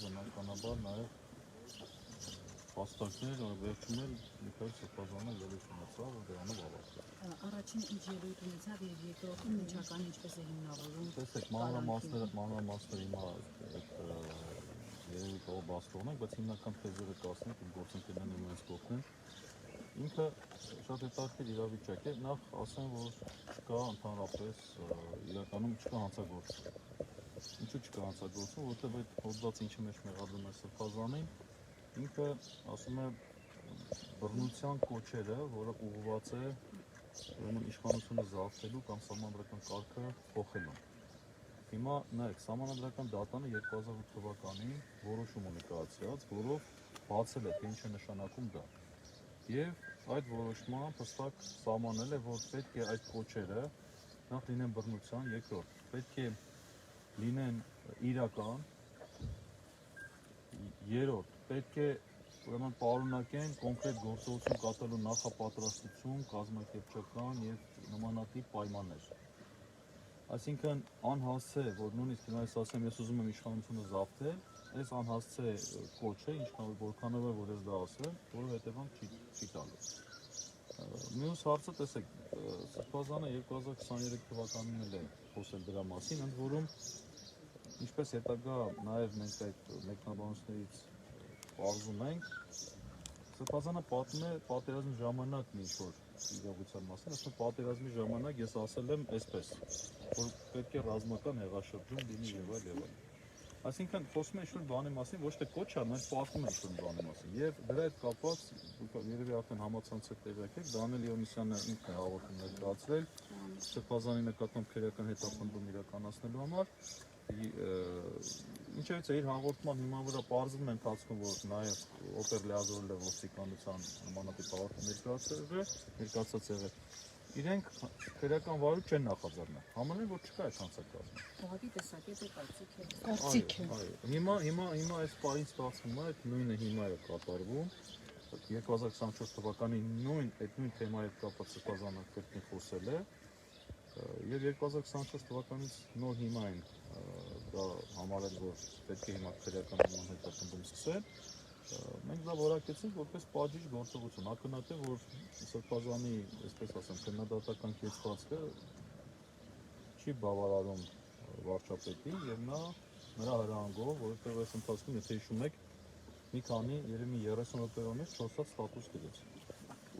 բնականաբար նաև փաստարկներ, վերջում էլ Միքայել Սրբազանը ելույթ ունեցավ, որ դրանով ավարտել։ Առաջին ինչ ելույթ ունեցավ եւ երկրորդին միջակայքն ինչպես է հիմնավորում։ Տեսեք, մանրամասները հիմա երևի կարող բաց թողնենք, բայց հիմնական թեզերը կասենք, իմ գործընկերներն իրենց կողքին։ Ինքը շատ հետաքրքիր իրավիճակ է, նախ ասեմ, որ չկա ընդհանրապես իրականում չկա հանցագործ։ Ինչու չկա հանցագործում, որովհետև այդ հոդվածը ինչի մեջ մեղադրում է Սրբազանին, ինքը ասում է բռնության կոչերը, որը ուղղված է իշխանությունը զավթելու կամ սահմանադրական կարգը փոխելու։ Հիմա նայեք, սահմանադրական դատանը 2008 թվականին որոշում ունի կայացրած, որով բացել է, թե ինչ է նշանակում դա։ Եվ այդ որոշմամբ հստակ սահմանել է, որ պետք է այդ կոչերը նախ լինեն բռնության, երկրորդ պետք է լինեն իրական, երրորդ պետք է ուրեմն պարունակեն կոնկրետ գործողություն կատարելու նախապատրաստություն, կազմակերպչական եւ նմանատիպ պայմաններ։ Այսինքն անհասցե, որ նույնիսկ հիմա ես ասեմ, ես ուզում եմ իշխանությունը զավթել, այս անհասցե կոչը, որքանով է որ ես դա ասեմ, որը հետևանք չի տալու։ Մյուս հարցը, տեսեք, Սրբազանը 2023 թվականին էլ է խոսել դրա մասին, ընդ որում ինչպես հետագա նաև մենք այդ մեկնաբանություններից պարզում ենք, Սրբազանը պատմում է պատերազմի ժամանակ ինչ-որ իրողության մասին, ասում պատերազմի ժամանակ ես ասել եմ այսպես, որ պետք է ռազմական հեղաշրջում լինի եւ այլ եւ այլ։ Այսինքն խոսում է ինչ-որ բանի մասին, ոչ թե կոչ ա, այլ պատմում է ինչ-որ բանի մասին։ Եվ դրա հետ կապված երևի արդեն համացանցը տեղյակ եք, Դանիել Իոնիսյանը ինքն է հաղորդում ներկայացրել Սրբազանի նկատմամբ քրեական հետապնդում իրականացնելու համար։ Ինչևից է իր հաղորդման հիման վրա պարզվում է ընթացքում, որ նաև օպեր լիազորել է ոստիկանության նմանատիպ հաղորդում ներկայացած եղել։ Իրենք քրեական վարույթ չեն նախաձեռնել, համաձայն որ չկա այդ հանցագործը։ Ուղղակի տեսակետը կարծիք է։ Հիմա այս պահին ստացվում է, այդ նույնը հիմա է կատարվում։ 2024 թվականի այդ նույն թեմայի հետ կապված Սրբազանը կրկին խոսել է։ Եվ 2024 թվականից նոր հիմա են դա համարել, որ պետք է հիմա քրեական հետապնդում սկսել։ Մենք դա որակեցինք որպես պատժիչ գործողություն։ Ակնհայտ է, որ Սրբազանի, այսպես ասեմ, քննադատական կեցվածքը չի բավարարում վարչապետին եւ նրա հրահանգով, որովհետեւ այս ընթացքում, եթե հիշում եք, մի քանի երևի 30 րոպեով մեջ 4 հատ ստատուս գրեց։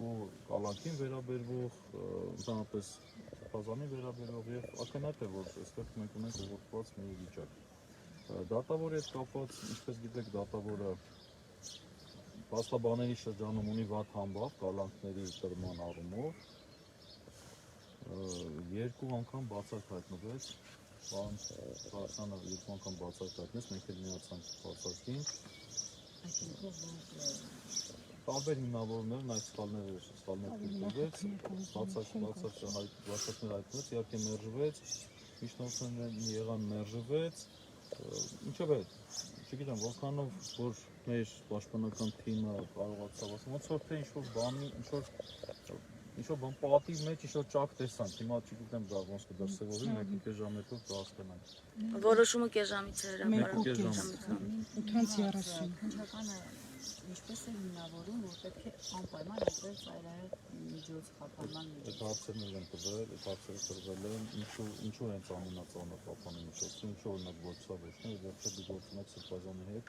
Ու կալանքին վերաբերվող, ընդհանրապես Սրբազանին վերաբերող եւ ակնհայտ է, որ այստեղ մենք ունենք ուղղված մի վիճակ։ Դատավորի հետ կապված, ինչպես գիտեք, դատավորը փաստաբանների շրջանում ունի վատ համբավ կալանքների տրման առումով, երկու անգամ բացակ հայտնվեց, պարոն Սարգսյանը երկու անգամ բացակ հայտնեց, մենք էլ միացանք բացակին։ Տարբեր հիմնավորումներ, նաև սխալներ գտնվեց, բացակներ հայտնվեց, իհարկե մերժվեց, միջնորդներն եղան մերժվեց, ինչով է, չգիտեմ, որքանով որ մեր պաշտպանական թիմը կարողացավ ասում, ոնց որ թե ինչ-որ բանի, ինչ-որ բան պատի մեջ ինչ-որ ճակ տեսանք, հիմա չգիտեմ դա ոնց կդրսևորվի, 1.5 ժամ հետո կհասկանանք։ Որոշումը կես ժամից է հրապարակվել։ 8:30 քննչականը ինչպես է հիմնավորում, որ պետք է անպայման ընտրել ծայրահեղ միջոց խափանման միջոց։ Այդ հարցերն են տվել, այդ հարցերը տրվել են, ինչու հենց ամենածանր խափանի միջոցը, ինչու օրինակ ոչ սա ոչ նա, վերջը գործում եք Սրբազանի հետ։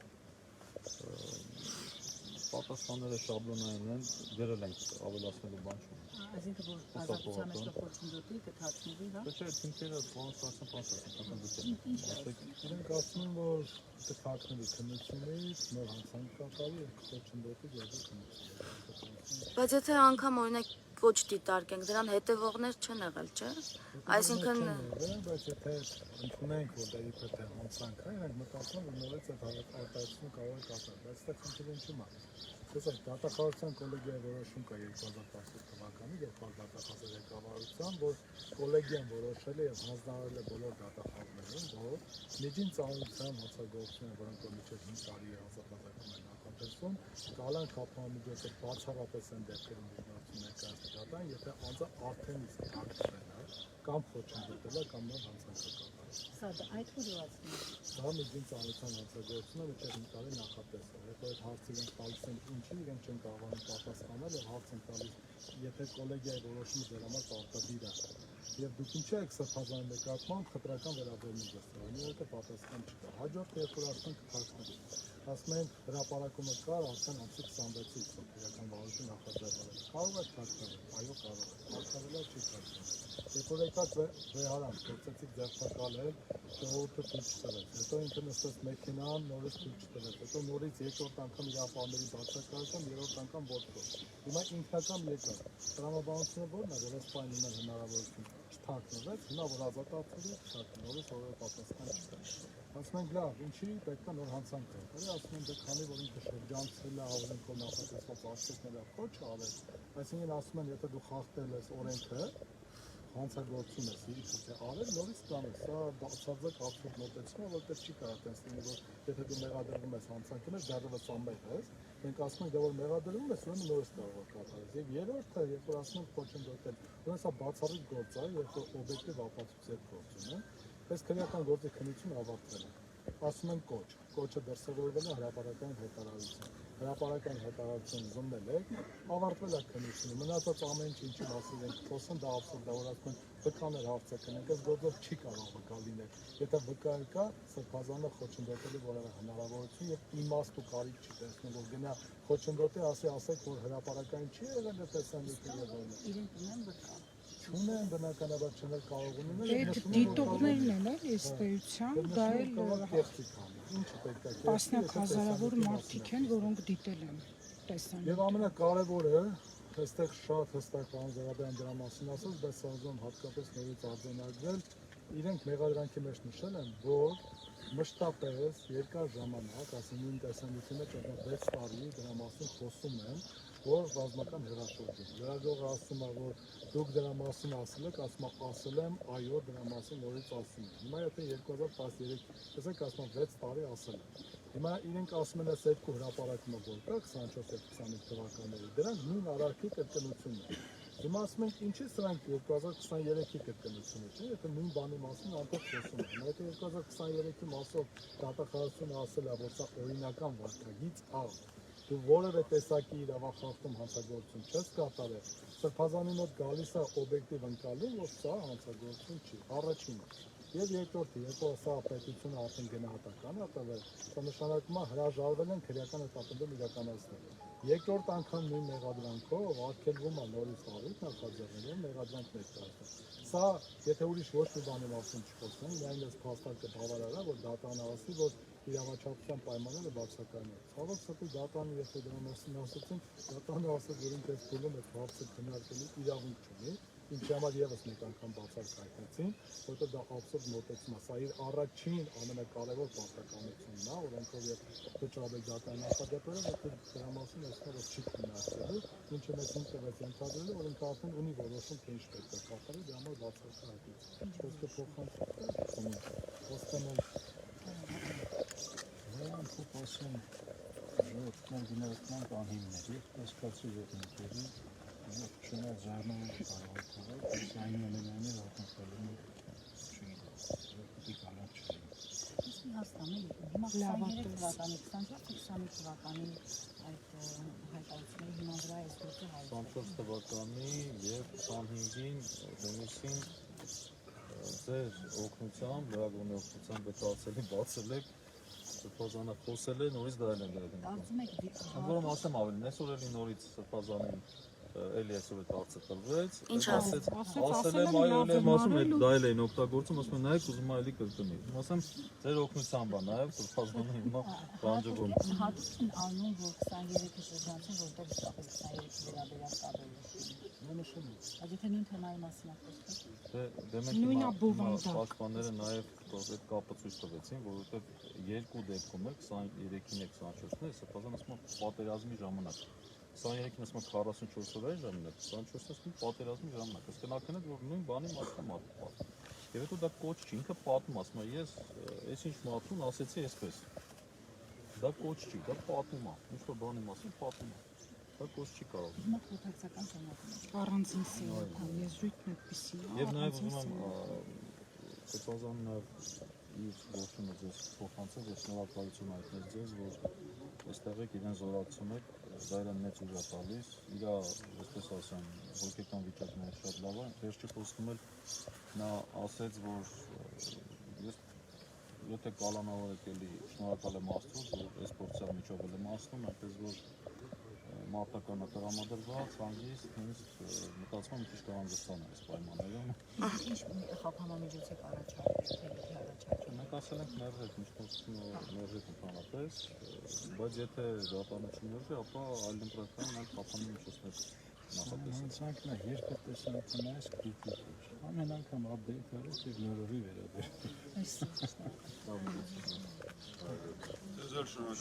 Պատասխանները շաբլոնային են, գրել ենք, ավելացնելու բան չունի։ Այսինքն որ ազատության մեջ կխոչընդոտի, կթաքնվի, հա։ Չէ, թիմքերը պարոն Սարգսյան Իրենք ասում են, որ կթաքնվի քննություններից, նոր հանցանք կատարի եւ կխոչընդոտի գազի քննությունը։ Բայց եթե անգամ օրինակ կոչ դիտարկենք, դրան հետևողներ չեն եղել, չէ՞։ Այսինքն բայց եթե ընդունենք, որ դա իբր թե հանցանք է, իրենք մտածում են, որ նորից այդ արտահայտությունը կարող է կատարել, բայց դա խնդիրը ինչու՞մ է։ Տեսեք, դատախազության կոլեգիայի որոշում կա 2018 թվականին, երբ դատախազի ղեկավարության, որ կոլեգիան որոշել է եւ հանձնարարել է բոլոր դատախազներին, որ միջին ծանրության հանցագործությունները, որոնք մինչև 5 տարի ազատազրկում են նախատեսվում, կալանք խափանամիջոցը բացառապես են դեպքերում միջնորդություն ներկայացնել դատային, եթե անձը արդեն իսկ ակտվել է կամ խոչընդոտել է կամ նոր հանցանք կատարել։ Սա այդ հորվածն է։ Դա միջին ծանոթության հանցագործությունը մինչև մի տարի նախատեսել։ Հետո այդ հարցը իրենք տալիս են ինչի, իրենք չեն կարողանում պատասխանել եւ հարց են տալիս, եթե կոլեգիայի որոշումը ձեր համար պարտադիր է։ Եվ դուք ինչի եք սրբազանի նկատմամբ խտրական վերաբերմունք դրսևորում, որովհետեւ պատասխան չկա։ Հաջորդ երբ որ ասում ենք քաշնի, ասում են հրապարակումը կար արդեն ամսի 26-ից սոցիալական վարույթի նախաձեռնել։ Կարող է քաշնել, այո կարող է, քաշնելը չի քաշնել։ Երբ որ եկած վեհարան, փորձեցիք ձերբակալել, ժողովուրդը թույլ չտվեց, հետո ինքը նստեց մեքենան, նորից թույլ չտվեց, հետո նորից երկրորդ անգամ իր ապարների բացակայությամբ, երրորդ անգամ ոտքով։ Հիմա ինքնական եկավ։ Տրամաբանությունը ո՞րն է, որ այս պայն ունեն հնարավորություն չթաքնվեց, հիմա որ ազատացել է, չթաքնվեց, որովհետեւ պատասխան չկա։ Ասում ենք լավ, ինչի պետք է նոր հանցանք կատարել, ասում են դե քանի որ ինքը շրջանցել է օրենքով նախատեսված աշտիկները ոչ արել, այսինքն ասում են եթե դու խախտել ես օրենքը, հանցագործում ես, իհարկե արել, նորից կանես, սա բացարձակ աբսուրդ մոտեցում է, որտեղ չի կարող տես լինի, որ եթե դու մեղադրվում ես հանցանքի մեջ, դեռևս ամբողջ ես, մենք ասում ենք, դե որ մեղադրվում ես, ուրեմն նորից կարող է կատարես։ Եվ երրորդը, երբ որ ասում ենք խոչընդոտել, ուրեմն սա բացառիկ գործ է, երբ որ օբյեկտիվ ապացույց է գործում, այս քրեական գործի քննությունը ավարտվել է։ Ասում են կոչը դրսևորվել է հրապարակային հայտարարություն։ Հրապարակային հայտարարություն զննել եք, ավարտվել է քննությունը, մնացած ամեն ինչի մասին ենք խոսում, դա աբսուրդ է, որ ասում են վկաներ հարցը կնենք, այս գործով չի կարող վկա լինել։ Եթե վկա կա, սրբազանը խոչընդոտելու որևէ հնարավորություն եւ իմաստ ու կարիք չի տեսնում, որ գնա խոչընդոտի, ասեք, որ հրապարակային չի եղել, տեսանյութը եւ այլն։ Իրենք ունեն վկա։ Չունեն բնականաբար չնել կարող ունենալ։ Այդ դիտողներն են էլ այս պետության, դա էլ ինչը պետք է տասնյակ հազարավոր մարդիկ են, որոնք դիտել են տեսան։ Եվ ամենակարևորը, այստեղ շատ հստակ պարոն Զարաբյան դրա մասին ասած, բայց սազում հատկապես նորից արձանագրել, իրենք մեղադրանքի մեջ նշել են, որ մշտապես երկար ժամանակ, ասեն նույն տեսանյութի մեջ 6 տարի դրա մասին խոսում են, որ ռազմական հեղաշրջում։ Լրագրողը ասում է, որ դուք դրա մասին ասել եք, ասում է ասել եմ, այո, դրա մասին նորից ասում եմ։ Հիմա եթե 2013, տեսեք, ասում եմ 6 տարի ասել եմ։ Հիմա իրենք ասում են այս երկու հրապարակումը որ կա 24 եւ 25 թվականների, դրանք նույն արարքի կրկնությունն է։ Հիմա ասում ենք ինչի սրանք 2023-ի կրկնությունը չէ, եթե նույն բանի մասին ամբողջ խոսում են։ Եթե 2023-ի մասով դատախազությունը ասել է, որ սա օրինական վարքագիծ է, դու որևէ տեսակի իրավախախտում հանցագործություն չես կատարել, սրբազանի մոտ գալիս է օբյեկտիվ ընկալում, որ սա հանցագործություն չի, առաջինը։ Եվ երկրորդը, երբ որ սա պետությունը արդեն գնահատական է տվել, սա նշանակում է հրաժարվել են քրեական հետապնդում իրականացնել։ Երկրորդ անգամ նույն մեղադրանքով արգելվում է նորից առիթ նախաձեռնել մեղադրանք ներկայացնել։ Սա, եթե ուրիշ ոչ մի բանի մասին չխոսենք, միայն այս փաստարկը բավարար է, որ դատանը ասի, որ իրավաչափության պայմանները բացակայում են։ Ցավոք սրտի դատանը, եթե դրա մասին ասեցին, դատանը ասաց, որ ինքը փուլում է հարցը քննարկելու իրավունք չունի, ինչի համար եւս մեկ անգամ բացակայեցին, որտեղ դա աբսուրդ մոտեցում է։ Սա իր առաջին ամենակարևոր պարտականությունն է, օրենքով եւ վճարել դատային նախադեպերը, որ դրա մասին ասում որ չի քննարկելու, ինչը մեզ ինքնավետ ենթադրել է, որ ինքը արդեն ունի որոշում թե ինչ պետք է կատարի, դրա համար բացակայեցին։ Խոսքը փոխանցում ոստանալ Անփոփ ասում ժողովրդական գնահատման կանհիմների, հասկացի ժողովրդների, չնայած զարմանալի կարող է թողել, բայց այնուամենայնիվ ակնկալում է չգիտի կանալ չլինի։ Իսկ հաստատում հիմա 23 թվականի, 24 թվականի այդ հայտարարությունների հիման վրա այս գործը հայտնի։ 24 թվականի եւ 25-ին հունիսին ձեր օգնությամբ, լրագրողի օգնությամբ բացացել բացել եք սրբազանը խոսել է նորից դրել են դրել։ Կարծում եք Որում ասեմ ավելին, այսօր էլի նորից սրբազանին էլի այսօր այդ հարցը տվեց։ Ինչ ասել եմ այո, եմ ասում եմ դա էլ են օգտագործում, ասում եմ նայեք ուզում եմ էլի կրկնի։ Ասեմ ձեր օգնությամբ է նաև սրբազանը հիմա բանջվում։ հատուկ են անում, որ 23-ի շրջանցին, որտեղ իսկապես 23-ի վերաբերյալ կադրել է։ Նշում է։ Բայց եթե նույն թեմայի մասին է խոսքը։ Դե մենք հիմա պաշտպանները նաև այդ կապը ցույց տվեցին, որովհետև երկու դեպքում էլ 23-ին եւ 24-ին է սրբազան ասում պատերազմի ժամանակ 23-ին ասում 44 օրվա ժամանակ, 24-ին ասում պատերազմի ժամանակ։ Ըստ էնքան է որ նույն բանի մասին է պատմում։ Եվ հետո դա կոչ չի, ինքը պատմում, ասում է ես այսինչ մատուն ասեցի այսպես։ Դա կոչ չի, դա պատմում է։ Ինչ որ բանի մասին պատմում է։ Դա կոչ չի կարող։ Հիմա փոթորկական ճանաչում է։ Առանձին սեյական եզրույթն այդպեսի է։ Եվ նաև ուզում եմ սրբազանը իր գործունը ձեզ փոխանցել եւ շնորհակալություն հայտնել ձեզ, որ այստեղ եք իրեն զորացում եք, դա իրեն մեծ ուժ է տալիս, իր, այսպես ասեմ, հոգեկան վիճակն է շատ լավ է, վերջի խոսքում էլ նա ասեց, որ ես եթե կալանավորեք էլի շնորհակալ եմ Աստծուն, որ այս փորձի միջով եմ ասնում, այնպես որ մարտականը տրամադրված, հանգիստ, նույնիսկ մտածում եմ ճիշտ հանդիսան այս պայմաններում։ Ինչ խափանամիջոց եք առաջարկել, թե առաջարկել։ Մենք ասել ենք մերժեք, միջնորդությունը մերժեք ընդհանրապես, բայց եթե դատարանություն մերժի, ապա այլընտրանքային այլ խափանամիջոցներ նախատեսել։ Անցանքն է երկու տեսանկյունից քրիտիկ։ Ամեն անգամ update արեք եւ նորովի վերաբերեք։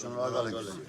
Շնորհակալ եք։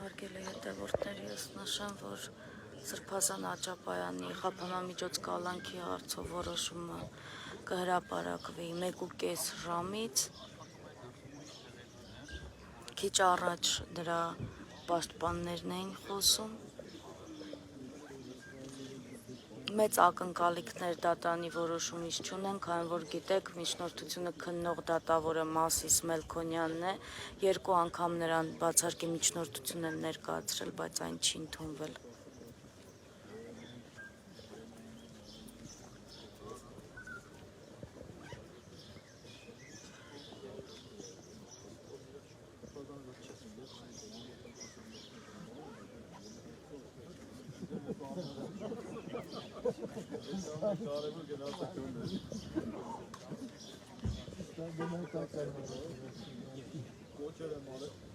Հարգելի հետևորդներ, ես նշեմ, որ Սրբազան Աճապայանի խափանամիջոց կալանքի հարցով որոշումը կհրապարակվի 1.5 ժամից, քիչ առաջ դրա պաշտպաններն էին խոսում, մեծ ակնկալիքներ դատարանի որոշումից չունեն, քանի որ գիտեք, միջնորդությունը քննող դատավորը Մասիս Մելքոնյանն է, 2 անգամ նրան բացարկի միջնորդություն են ներկայացրել, բայց այն չի ընդունվել։ Կարևոր գնահատականն է։ Դա գնահատական է։ Կոչեր եմ արել։